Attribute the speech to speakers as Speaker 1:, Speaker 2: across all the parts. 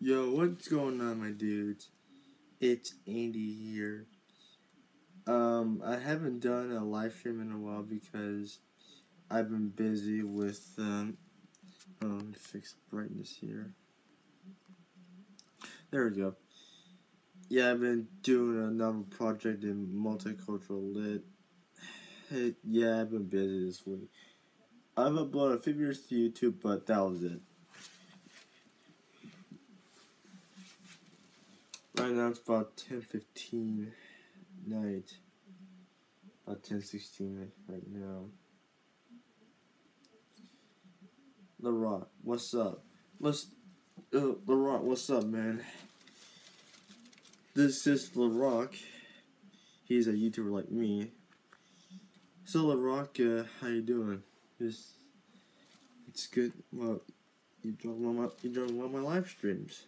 Speaker 1: Yo, what's going on, my dudes? It's Andy here. I haven't done a live stream in a while because I've been busy with, let me fix the brightness here. There we go. Yeah, I've been doing another project in multicultural lit. Hey, yeah, I've been busy this week. I've uploaded a few videos to YouTube, but that was it. Right now it's about 10:15 night. About 10:16 right now. LaRock, what's up? LaRock, what's up, man? This is LaRock. He's a YouTuber like me. So LaRock, how you doing? It's good. Well, you joined one of my live streams.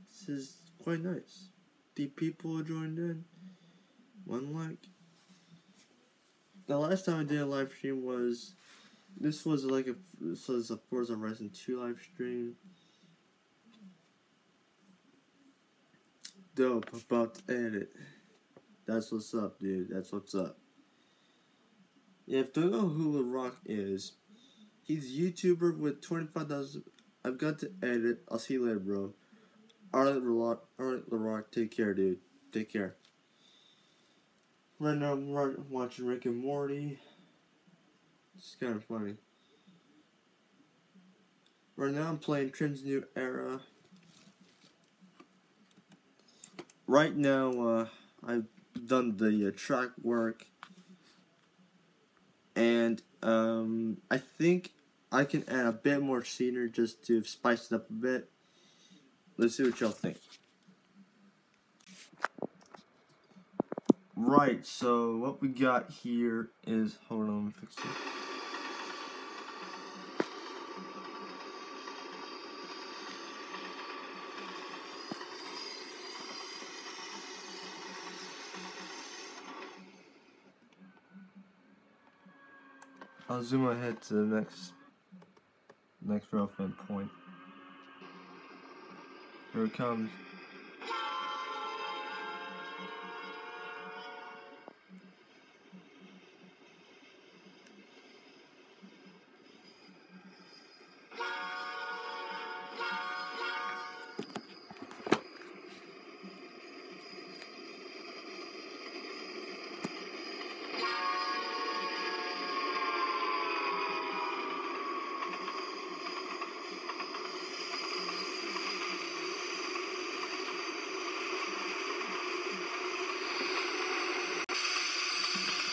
Speaker 1: This is quite nice. The people joined in. One like. The last time I did a live stream was. This was a Forza Horizon 2 live stream. Dope, about to edit. That's what's up, dude. That's what's up. Yeah, if you don't know who LaRock is, he's a YouTuber with 25,000. I've got to edit. I'll see you later, bro. Alright, LaRock, take care, dude. Take care. Right now, I'm watching Rick and Morty. It's kind of funny. Right now, I'm playing Trends New Era. Right now, I've done the track work. And, I think I can add a bit more scenery just to spice it up a bit. Let's see what y'all think. Right, so what we got here is, hold on, let me fix it. I'll zoom ahead to the next relevant point. Here it comes.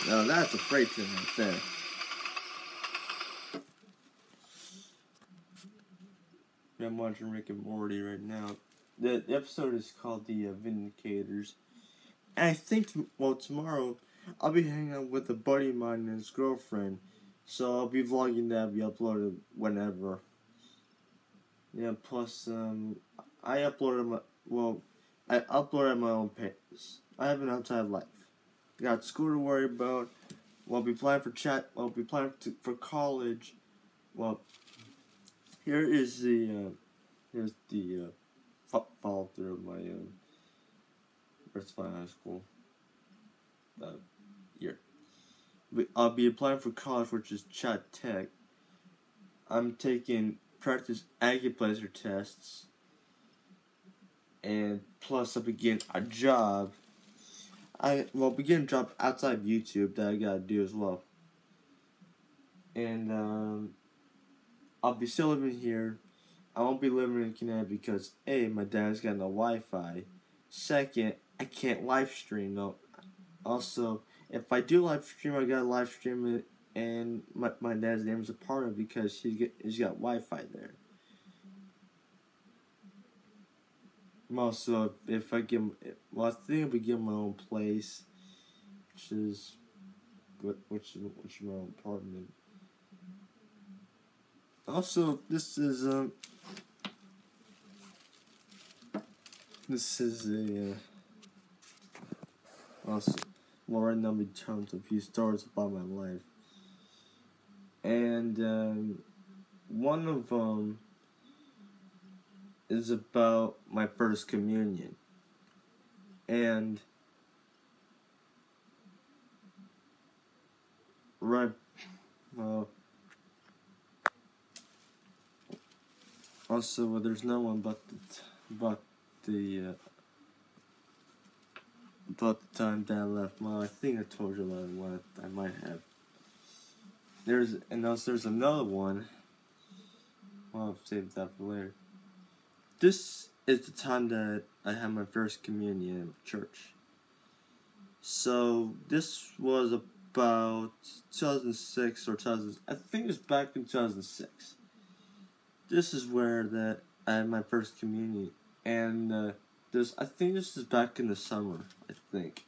Speaker 1: Now that's a freight train right there. I'm watching Rick and Morty right now. The episode is called The Vindicators. And I think, tomorrow, I'll be hanging out with a buddy of mine and his girlfriend. So I'll be vlogging that, be uploaded whenever. Yeah, plus, I uploaded at my own pace. I have an outside life. Got school to worry about. I'll be planning for college. Well, here's the follow through of my rest of my high school year. I'll be applying for college, which is Chat Tech. I'm taking practice acupuncture tests, and plus I'll be getting a job. Begin a job outside of YouTube that I gotta do as well. And, I'll be still living here. I won't be living in Canada because, A, my dad's got no Wi-Fi. Second, I can't live stream, though. Also, if I do live stream, I gotta live stream it, and my dad's name is a part of it because he's got Wi-Fi there. Also, if I get, I think I'll be getting my own place, which is my own apartment. Also, this is a also, right now we telling a few stories about my life, and one of them is about my first communion. And right, well, also there's no one the about the time that I left. Well, I think I told you about what I might have. There's another one. Well, I'll save that for later. This is the time that I had my first communion in church. So this was about 2006 or 2000. I think it was back in 2006. This is where I had my first communion, and I think this is back in the summer. I think.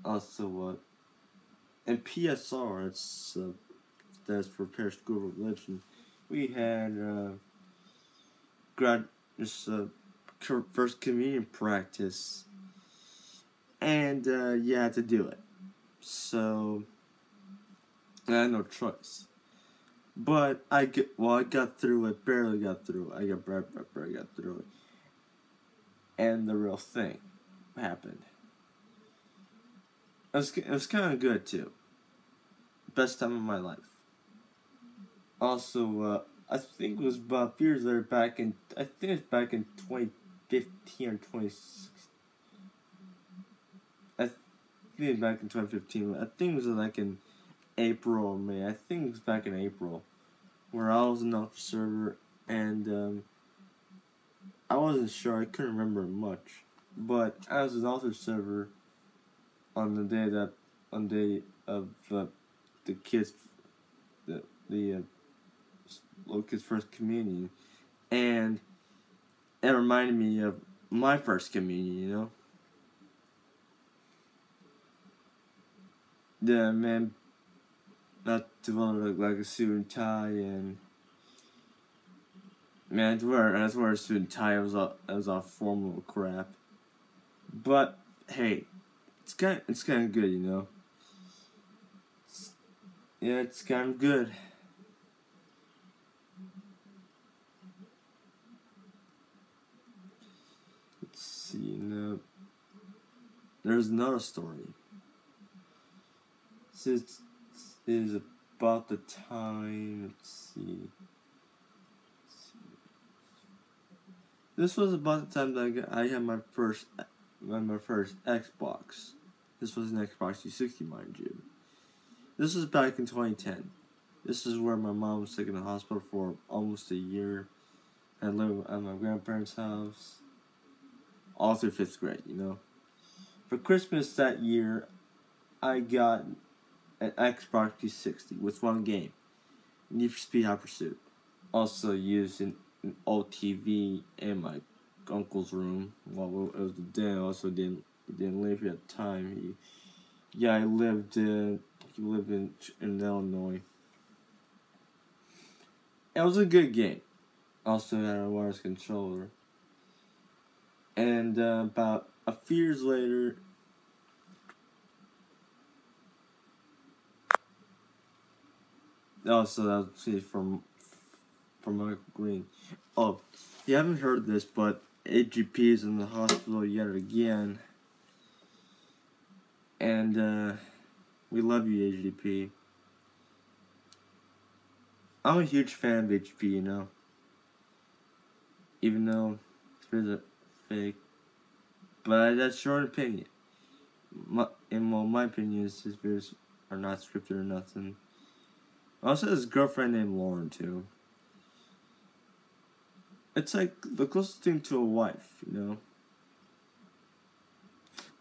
Speaker 1: Also, what? And PSR, that's for Parish School of Religion. We had first communion practice, and you had to do it. So I had no choice. But I got through it. Barely got through it. I got through it, and the real thing happened. It was kind of good too. Best time of my life. Also, I think it was about a few years later, back in 2015 or 2016. I think it was back in 2015. I think it was like in April or May. I think it was back in April, where I was an altar server, and I wasn't sure. I couldn't remember much, but I was an altar server on the day of the kids, the little kids' first communion, and it reminded me of my first communion. You know, the man not to look like a suit and tie, and man, to wear a suit and tie. It was all formal crap, but hey, it's kind of good, you know. Yeah, it's kind of good. Let's see, now there's another story. This is about the time. Let's see. This was about the time that I had my first Xbox. This was an Xbox 360, mind you. This was back in 2010. This is where my mom was sick in the hospital for almost a year. I lived at my grandparents' house. All through 5th grade, you know. For Christmas that year, I got an Xbox 360 with one game. Need for Speed Hot Pursuit. Also used in an old TV in my uncle's room. Well, it was the den. Also didn't live here at the time. He lived in Illinois. It was a good game. Also had a wireless controller. And about a few years later, also that was from Michael Green. Oh, you haven't heard this, but AGP is in the hospital yet again. And we love you, AGP. I'm a huge fan of AGP, you know. Even though it's a fake, but that's your opinion. My opinion is his videos are not scripted or nothing. Also, his girlfriend named Lauren too. It's like the closest thing to a wife, you know.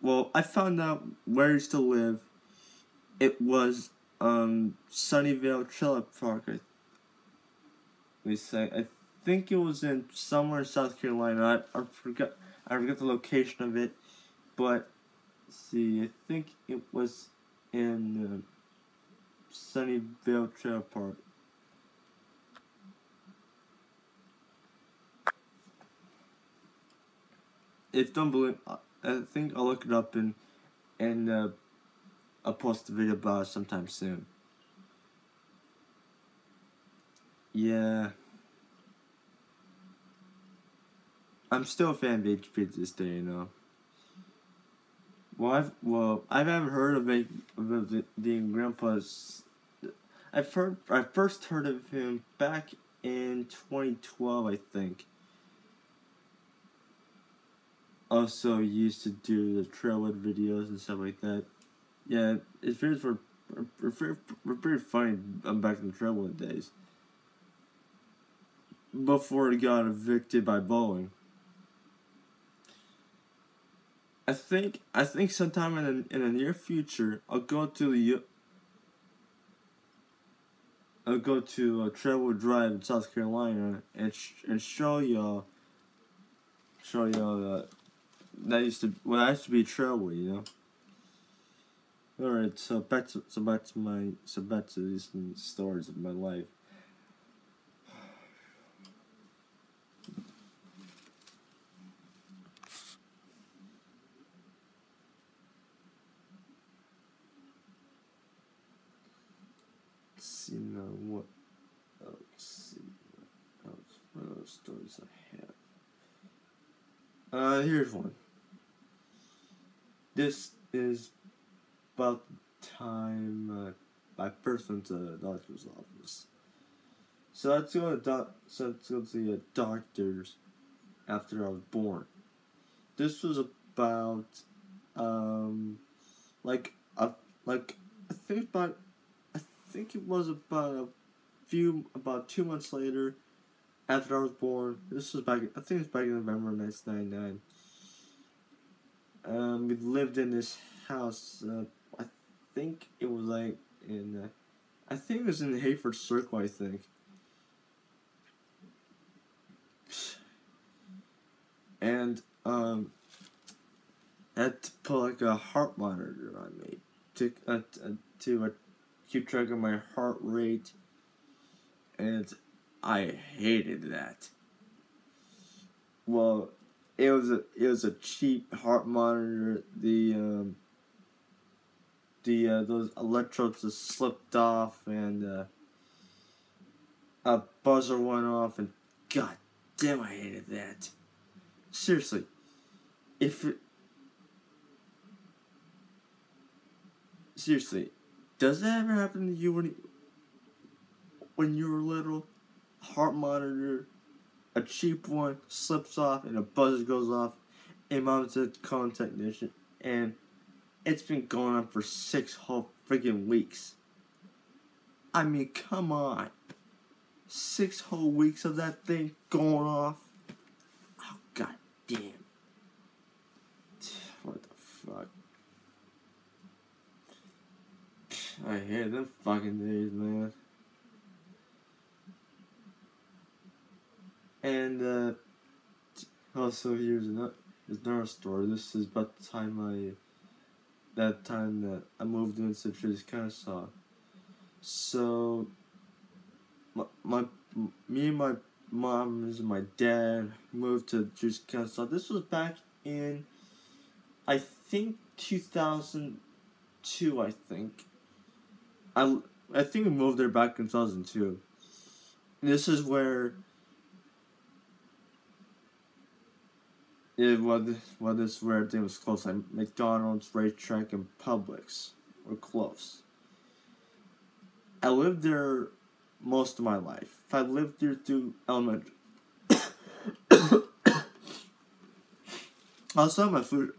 Speaker 1: Well, I found out where he used to live. It was Sunnyvale Trailer Park. I think it was in somewhere in South Carolina. I forgot the location of it, but see, I think it was in Sunnyvale Trailer Park. If you don't believe, I think I'll look it up and I'll post a video about it sometime soon. Yeah. I'm still a fan of HP to this day, you know. I haven't heard of the Grandpa's. I first heard of him back in 2012, I think. Also, he used to do the Trailhead videos and stuff like that. Yeah, his videos were pretty funny back in the Trailhead days. Before he got evicted by bowling. I think sometime in the near future I'll go to Trailwood Drive in South Carolina and show y'all that used to be Trailwood, you know. Alright, so back to these stories of my life. Let's see now what other stories I have. Here's one. This is about the time I first went to the doctor's office. So let's go to the doctor's after I was born. This was about I think it was about 2 months later after I was born. This was I think it was back in November 1999. We lived in this house. I think it was like in the Hayford Circle, I think. And I had to put like a heart monitor on me to keep track of my heart rate, and I hated that. Well, it was a cheap heart monitor. Those electrodes just slipped off, and a buzzer went off, and god damn, I hated that. Seriously, seriously, does that ever happen to you when you were little? Heart monitor, a cheap one, slips off and a buzzer goes off, and mom's a calling technician, and it's been going on for 6 whole freaking weeks. I mean, come on. 6 whole weeks of that thing going off? Oh, god damn. What the fuck? I hate them fucking days, man. And also here's another story. This is about the time that I moved into Kennesaw. So me and my mom and my dad moved to Kennesaw. This was back in, I think, 2002. I think we moved there back in 2002. This is where this is where everything was close. Like McDonald's, Racetrack, and Publix were close. I lived there most of my life. I lived there through elementary. I also have my flu.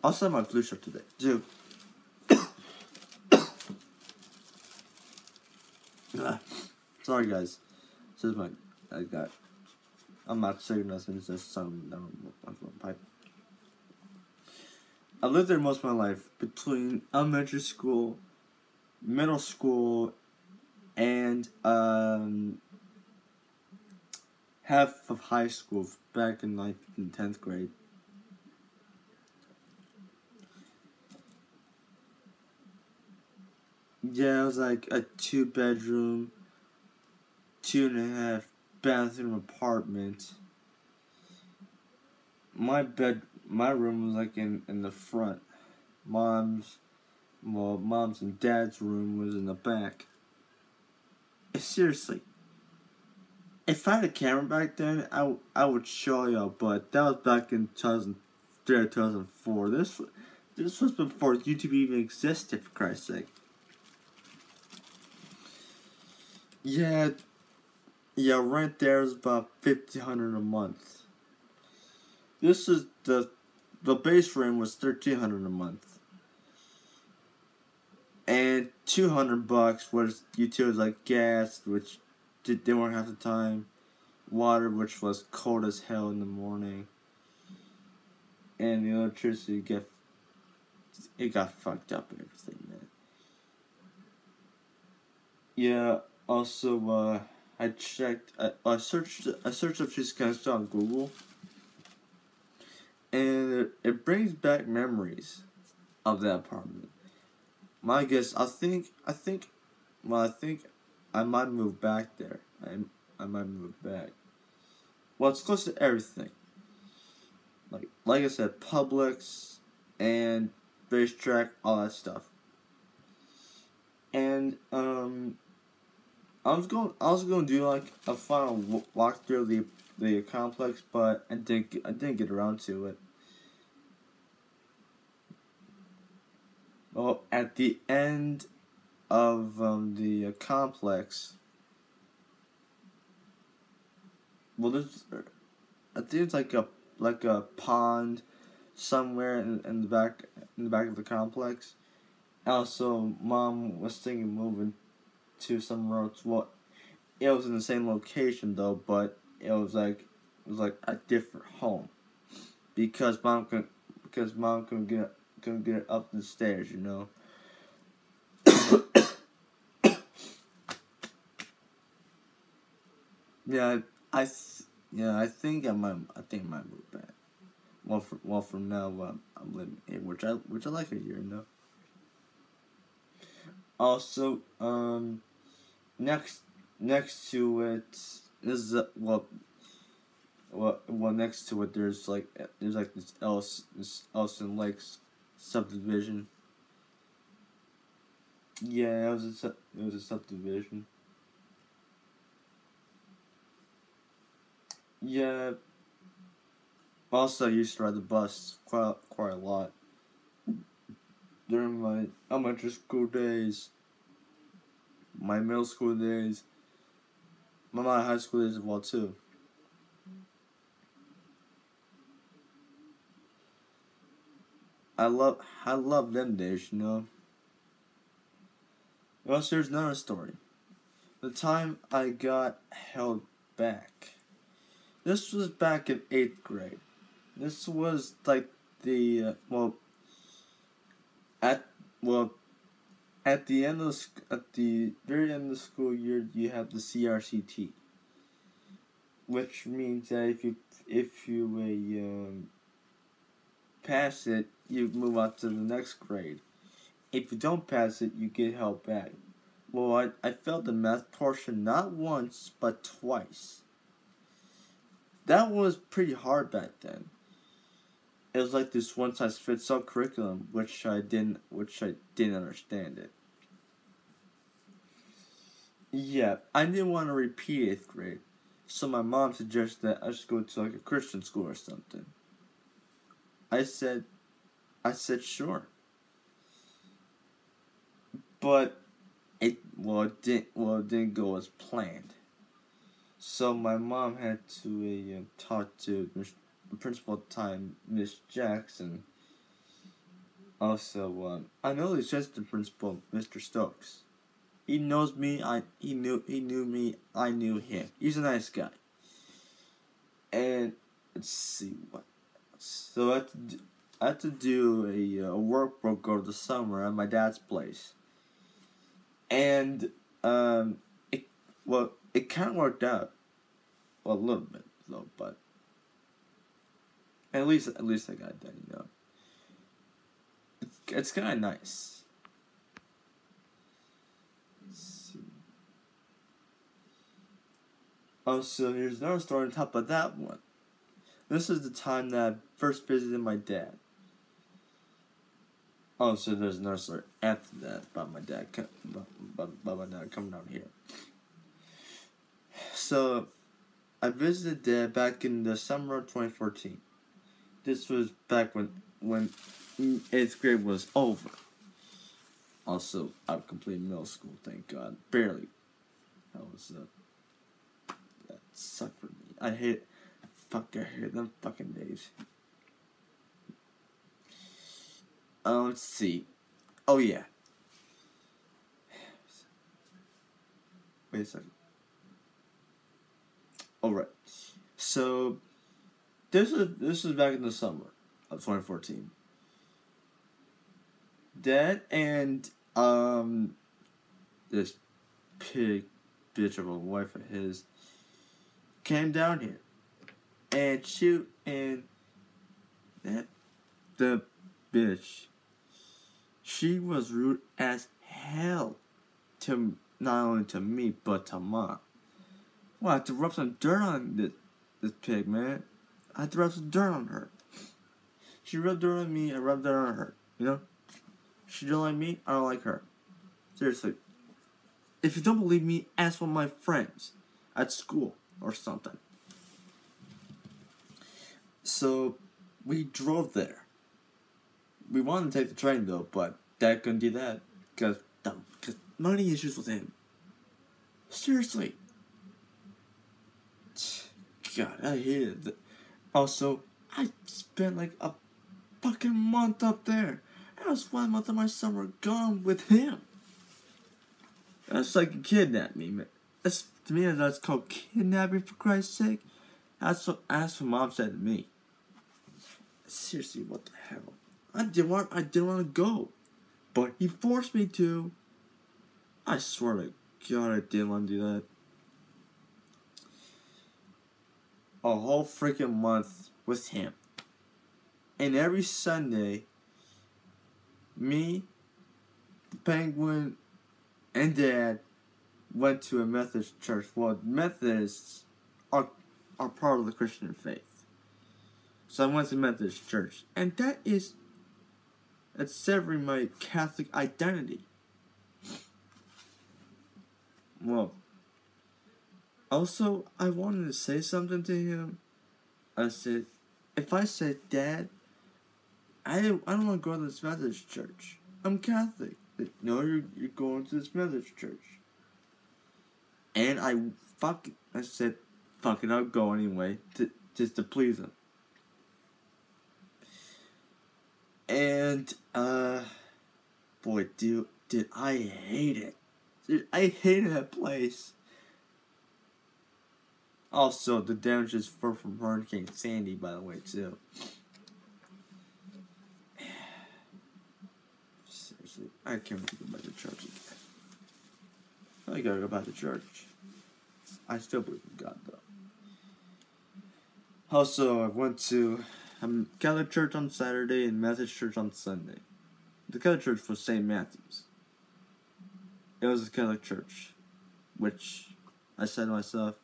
Speaker 1: Also have my flu shot today too. Sorry guys. This is I'm not saying nothing. It's just something down my pipe. I lived there most of my life, between elementary school, middle school, and half of high school, back in 9th and 10th grade. Yeah, it was like a 2-bedroom, 2.5 bathroom apartment. My room was like in the front. Mom's and dad's room was in the back. Seriously. If I had a camera back then, I would show y'all, but that was back in 2003 or 2004. This was before YouTube even existed, for Christ's sake. Yeah, right there is about $1,500 a month. This is the base rate was $1,300 a month, and $200 was utilities like gas, which they weren't half the time, water, which was cold as hell in the morning, and the electricity got fucked up and everything, man. Yeah. Also, I checked. I searched up this kind of stuff on Google, and it brings back memories of that apartment. My guess, I think I might move back there. I might move back. Well, it's close to everything. Like I said, Publix and racetrack, all that stuff. And I was going to do like a final walk through the complex, but I didn't get around to it. Well, at the end of the complex, well, I think it's like a pond somewhere in the back of the complex. Also, Mom was thinking of moving to somewhere else. Well, it was in the same location though, but it was like a different home because Mom couldn't get up the stairs, you know. Yeah, I think I might move back. Well, from now I'm living here, which I like it here, you know. Also, next to it is next to it there's like this Elson Lakes subdivision. Yeah, it was a subdivision. Yeah. Also, I used to ride the bus quite a lot during my elementary school days, my middle school days, my high school days as well too. I love them days, you know. Also, there's another story. The time I got held back. This was back in 8th grade. This was like the at the end of at the very end of the school year, you have the CRCT, which means that if you pass it, you move on to the next grade. If you don't pass it, you get held back. Well, I failed the math portion not once but twice. That was pretty hard back then. It was like this one-size-fits-all curriculum, which I didn't understand it. Yeah, I didn't want to repeat 8th grade, so my mom suggested that I should go to like a Christian school or something. I said sure, but it didn't go as planned. So my mom had to talk to the principal at the time, Miss Jackson. Also, I know the assistant principal, Mr. Stokes. He knows me. He knew me. I knew him. He's a nice guy. And let's see what. So I had to do a workbook over the summer at my dad's place, and it kind of worked out. Well, a little bit though, but at least I got that, you know. It's kind of nice. Let's see. Also, here's another story on top of that one. This is the time that I first visited my dad. Oh, so there's another story after that about my dad coming down here. So, I visited Dad back in the summer of 2014. This was back when 8th grade was over. Also, I've completed middle school, thank God. Barely. That sucked for me. I hate them fucking days. Let's see. Oh yeah. Wait a second. Alright. So this was back in the summer of 2014. Dad and this pig bitch of a wife of his came down here, and the bitch, she was rude as hell to not only to me but to Mom. Well, I had to rub some dirt on this pig, man. I had to rub some dirt on her. She rubbed dirt on me, I rubbed dirt on her. You know? She don't like me, I don't like her. Seriously. If you don't believe me, ask one of my friends at school or something. So, we drove there. We wanted to take the train though, but Dad couldn't do that because money issues with him. Seriously. God, I hated it. Also, I spent like a fucking month up there. That was 1 month of my summer gone with him. That's like a kidnap me, man. To me, that's called kidnapping, for Christ's sake. That's what Mom said to me. Seriously, what the hell? I didn't want to go, but he forced me to. I swear to God, I didn't want to do that. A whole freaking month with him, and every Sunday, me, the Penguin, and Dad went to a Methodist church. Well, Methodists are part of the Christian faith. So I went to Methodist church. And that's severing my Catholic identity. Well, also, I wanted to say something to him. I said, if I said, Dad, I don't want to go to this Methodist church. I'm Catholic. No, you're going to this Methodist church. And I said, fuck it, I'll go anyway, just to please him. And, boy, did I hate it. Dude, I hated that place. Also, the damages were from Hurricane Sandy, by the way, too. Seriously, I can't wait to go back to church again. I gotta go back to church. I still believe in God, though. Also, I went to Catholic church on Saturday and Methodist church on Sunday. The Catholic church was St. Matthew's. It was a Catholic church, which I said to myself,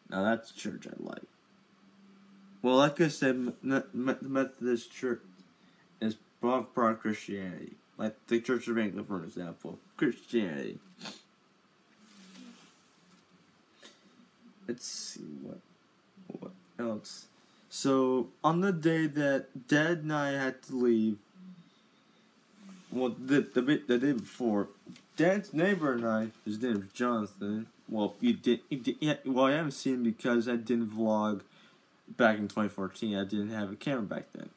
Speaker 1: now that's the church I like. Well, like I said, the Methodist church is part of Christianity. Like the Church of England, for example. Christianity. Let's see what else. So, on the day that Dad and I had to leave, well, the day before, Dad's neighbor and I, his name is Jonathan. Well, I haven't seen him because I didn't vlog back in 2014. I didn't have a camera back then.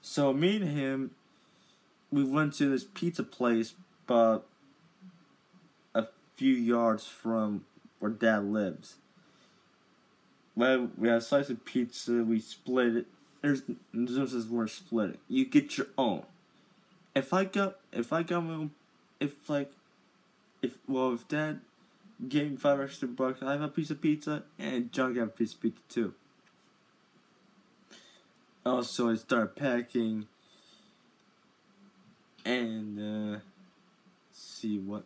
Speaker 1: So me and him, we went to this pizza place about a few yards from where Dad lives. We had a slice of pizza. We split it. There's no such word as split it. You get your own. If Dad gave me $5 extra, I have a piece of pizza, and John got a piece of pizza too. Also, I started packing, and let's see what.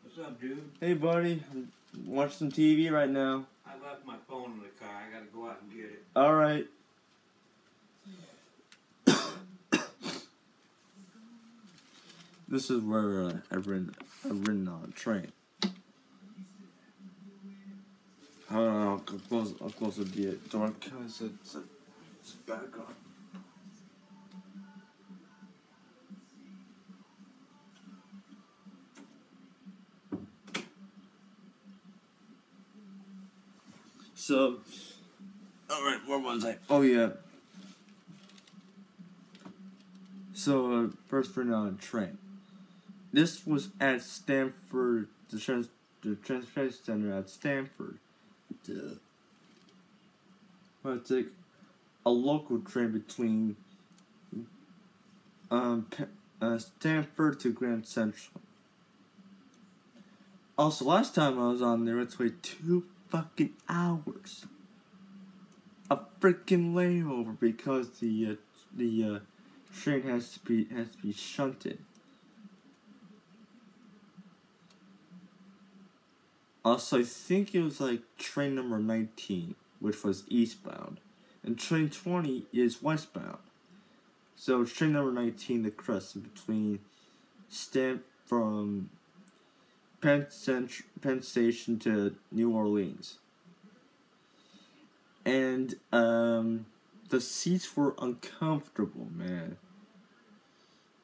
Speaker 2: What's up, dude?
Speaker 1: Hey, buddy. Watch some TV right now.
Speaker 2: I left my phone in the car. I gotta go out and get it.
Speaker 1: All right. This is where I've ridden on a train. Hold on, I'll close the door because it's back on. So, alright, where was I? Oh, yeah. So, first for now, train. This was at Stanford, the transportation center at Stanford. I take a local train between Stanford to Grand Central. Also, last time I was on there, it's wait 2 fucking hours. A freaking layover because the train has to be shunted. Also, I think it was like train number 19, which was eastbound, and train 20 is westbound. So train number 19, the crest between from Penn Station to New Orleans. And the seats were uncomfortable, man.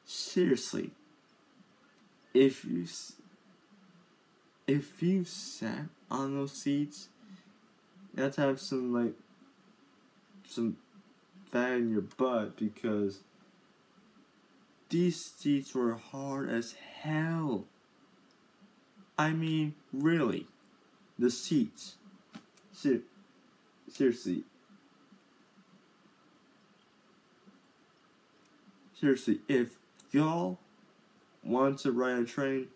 Speaker 1: Seriously, if you sat on those seats, you have to have some fat in your butt because these seats were hard as hell. I mean, really, the seats. Seriously, if y'all want to ride a train,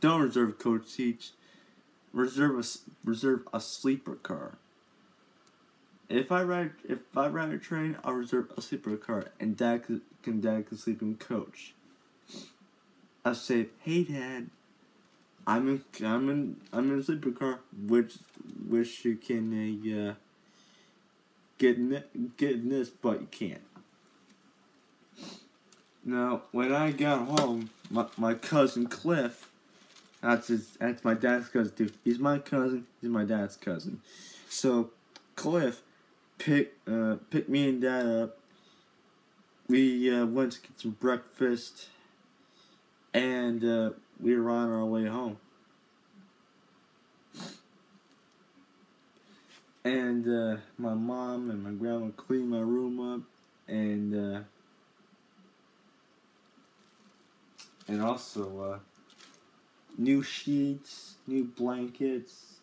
Speaker 1: don't reserve coach seats. Reserve a sleeper car. If I ride a train, I'll reserve a sleeper car, and Dad can sleep in coach. I say, hey Dad, I'm in a sleeper car, which you can get in this, but you can't. Now, when I got home, my cousin Cliff, that's my dad's cousin too. He's my cousin. He's my dad's cousin. So Cliff picked me and Dad up. We went to get some breakfast, and we were on our way home. And my mom and my grandma cleaned my room up, and also new sheets, new blankets.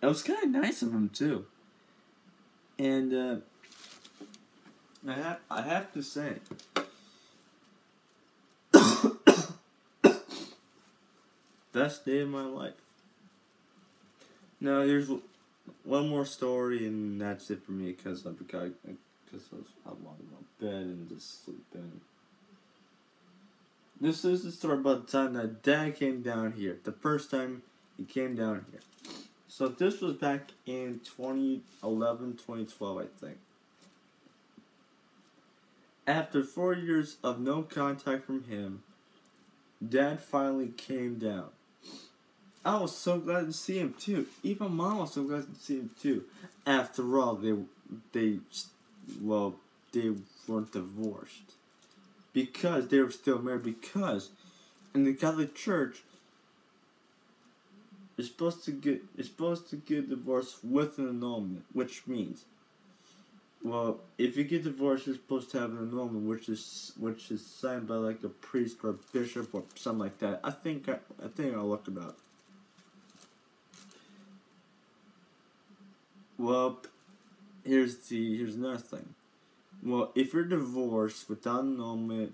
Speaker 1: It was kind of nice of them too. And I have to say, best day of my life. Now here's one more story, and that's it for me because I was lying on bed and just sleeping. This is the story about the time that Dad came down here. The first time he came down here. So this was back in 2011, 2012, I think. After 4 years of no contact from him, Dad finally came down. I was so glad to see him too. Even Mom was so glad to see him too. After all, they weren't divorced. Because they were still married. Because in the Catholic Church, you're supposed to get divorced with an annulment, which means, well, if you get divorced, you're supposed to have an annulment, which is signed by like a priest or a bishop or something like that. I think I'll look it up. Well, here's another thing. Well, if you're divorced without annulment,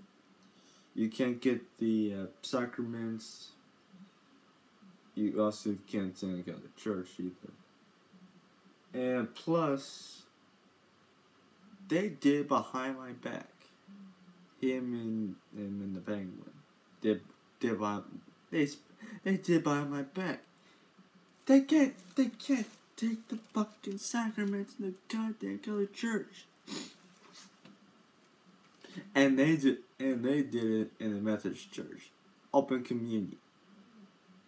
Speaker 1: you can't get the sacraments. You also can't attend the Catholic Church either. And plus, they did behind my back. Him and the Penguin. They did behind my back. They can't take the fucking sacraments in the goddamn Catholic Church. And they did it in the Methodist Church. open community.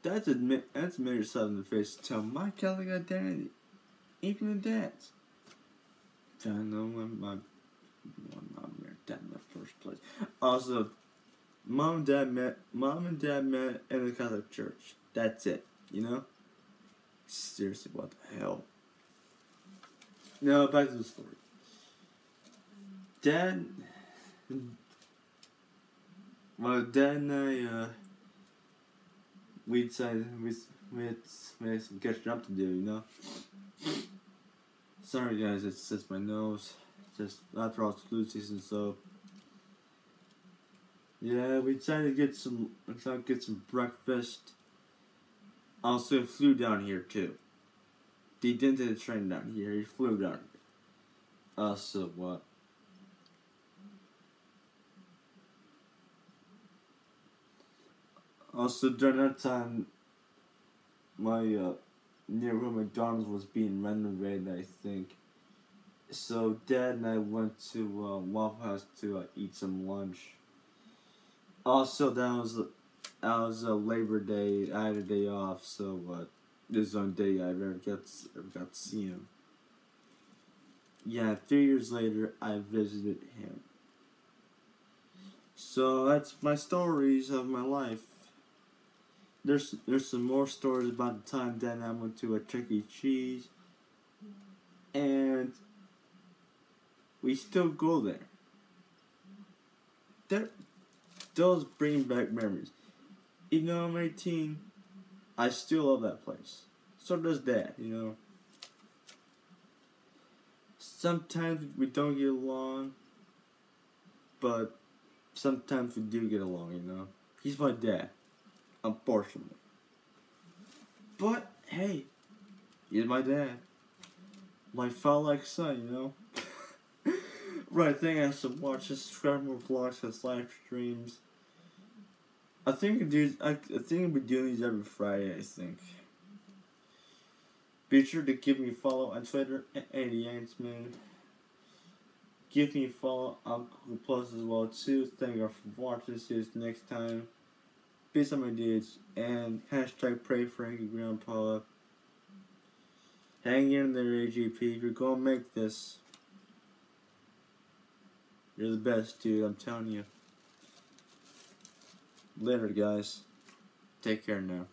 Speaker 1: That's admit yourself in the face. Tell my Catholic identity, even the dads. I know when my mom married dad in the first place. Also, mom and dad met in the Catholic Church. That's it. You know. Seriously, what the hell? Now back to the story. Dad and I, we decided we had some catching up to do, you know? Sorry guys, it's just my nose. Just after all it's flu season, so yeah, we decided to get some breakfast. Also, he flew down here too. He didn't take the train down here, he flew down here. So what? Also, during that time, my neighborhood McDonald's was being renovated, I think. So Dad and I went to Waffle House to eat some lunch. Also, that was Labor Day. I had a day off, so this is the only day I ever got to see him. Yeah, 3 years later, I visited him. So that's my stories of my life. There's some more stories about the time Dad and I went to a Chuck E. Cheese, and we still go there. Those bring back memories. Even though I'm 18, I still love that place. So does Dad, you know. Sometimes we don't get along, but sometimes we do get along, you know. He's my dad. Unfortunately. But, hey, he's my dad. My father-like son, you know? Right, I think I have to watch this, subscribe more vlogs, has live streams. I think I'll be doing these every Friday, I think. Be sure to give me a follow on Twitter at AEVlogs&Gaming. Give me a follow on Google Plus as well, too. Thank you for watching. See you next time. Peace on my dudes, and hashtag pray for Hanky Grandpa. Hang in there, AGP. If you're gonna make this, you're the best, dude. I'm telling you. Later, guys. Take care now.